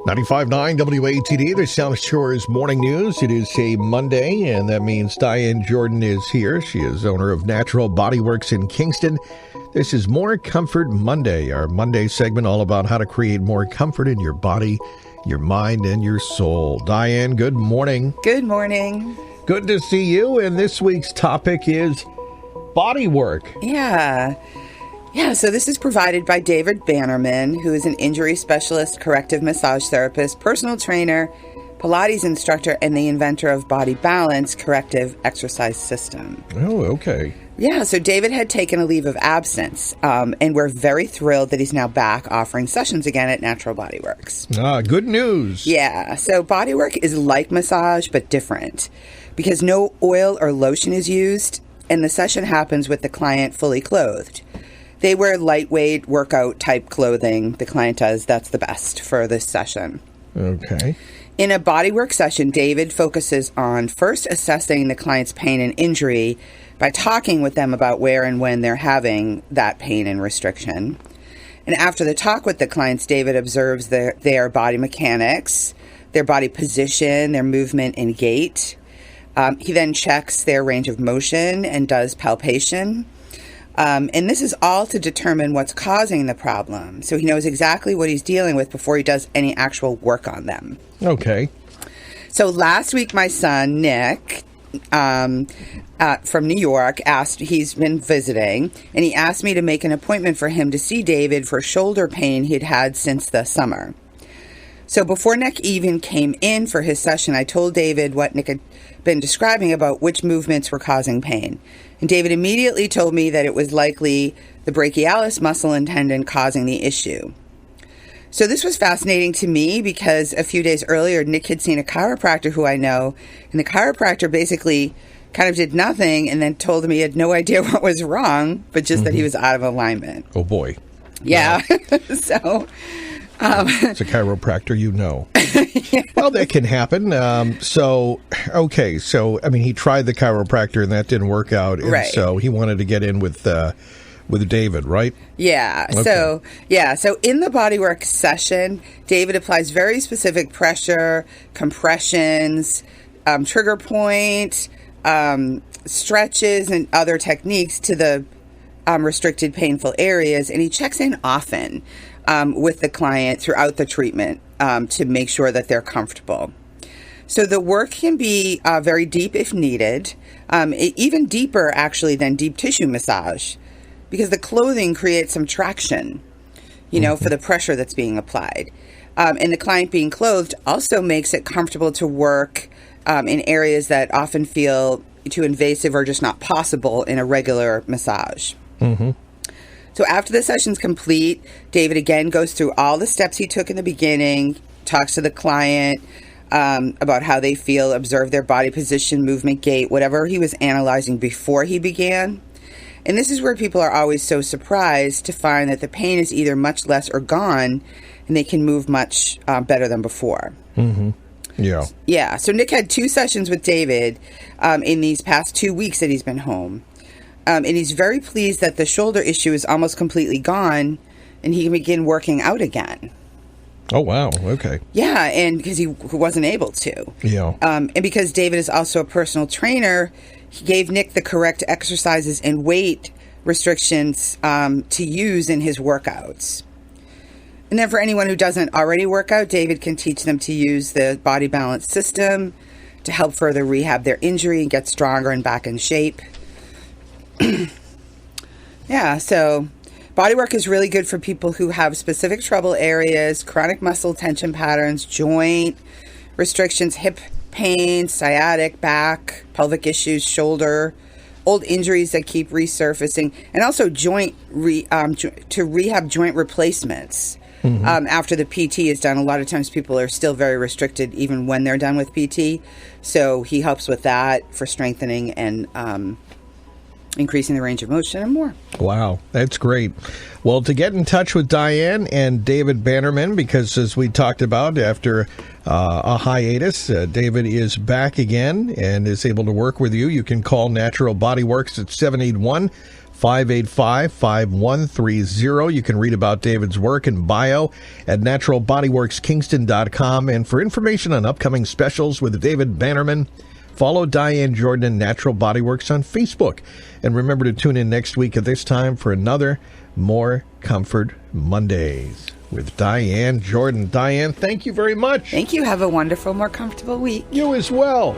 95.9 WATD, the South Shore's Morning News. It is a Monday, and that means Diane Jordan is here. She is owner of Natural Body Works in Kingston. This is More Comfort Monday, our Monday segment all about how to create more comfort in your body, your mind, and your soul. Diane, good morning. Good morning. Good to see you, and this week's topic is body work. Yeah, so this is provided by David Bannerman, who is an injury specialist, corrective massage therapist, personal trainer, Pilates instructor, and the inventor of Body Balance corrective exercise system. Oh, okay. Yeah, so David had taken a leave of absence, and we're very thrilled that he's now back offering sessions again at Natural Body Works. Good news. Yeah, so body work is like massage, but different, because no oil or lotion is used, and the session happens with the client fully clothed. They wear lightweight workout type clothing. The client does. That's the best for this session. Okay. In a bodywork session, David focuses on first assessing the client's pain and injury by talking with them about where and when they're having that pain and restriction. And after the talk with the clients, David observes their body mechanics, their body position, their movement and gait. He then checks their range of motion and does palpation. And this is all to determine what's causing the problem. So he knows exactly what he's dealing with before he does any actual work on them. Okay. So last week, my son, Nick, from New York, he's been visiting, and he asked me to make an appointment for him to see David for shoulder pain he'd had since the summer. So before Nick even came in for his session, I told David what Nick had been describing about which movements were causing pain. And David immediately told me that it was likely the brachialis muscle and tendon causing the issue. So this was fascinating to me because a few days earlier, Nick had seen a chiropractor who I know, and the chiropractor basically kind of did nothing and then told him he had no idea what was wrong, but just that he was out of alignment. Oh, boy. Yeah. So... it's a chiropractor, you know. Yeah. Well, that can happen. So he tried the chiropractor and that didn't work out. And right. So he wanted to get in with David, right? Yeah. Okay. So in the bodywork session, David applies very specific pressure, compressions, trigger point, stretches, and other techniques to the restricted, painful areas. And he checks in often with the client throughout the treatment to make sure that they're comfortable. So the work can be very deep if needed, even deeper actually than deep tissue massage, because the clothing creates some traction, for the pressure that's being applied. And the client being clothed also makes it comfortable to work in areas that often feel too invasive or just not possible in a regular massage. Mm-hmm. So after the session's complete, David again goes through all the steps he took in the beginning, talks to the client about how they feel, observe their body position, movement, gait, whatever he was analyzing before he began. And this is where people are always so surprised to find that the pain is either much less or gone, and they can move much better than before. Mm-hmm. Yeah. Yeah. So Nick had 2 sessions with David in these past 2 weeks that he's been home. And he's very pleased that the shoulder issue is almost completely gone and he can begin working out again. Oh, wow. Okay. Yeah, and because he wasn't able to. Yeah. And because David is also a personal trainer, he gave Nick the correct exercises and weight restrictions to use in his workouts. And then for anyone who doesn't already work out, David can teach them to use the Body Balance system to help further rehab their injury and get stronger and back in shape. Yeah, so bodywork is really good for people who have specific trouble areas, chronic muscle tension patterns, joint restrictions, hip pain, sciatic, back, pelvic issues, shoulder, old injuries that keep resurfacing, and also to rehab joint replacements. Mm-hmm. After the PT is done. A lot of times people are still very restricted even when they're done with PT. So he helps with that for strengthening and increasing the range of motion and more. Wow, that's great. Well, to get in touch with Diane and David Bannerman, because as we talked about, after a hiatus, David is back again and is able to work with you. You can call Natural Body Works at 781 585-5130. You can read about David's work and bio at naturalbodyworkskingston.com. And for information on upcoming specials with David Bannerman, follow Diane Jordan and Natural Body Works on Facebook. And remember to tune in next week at this time for another More Comfort Mondays with Diane Jordan. Diane, thank you very much. Thank you. Have a wonderful, more comfortable week. You as well.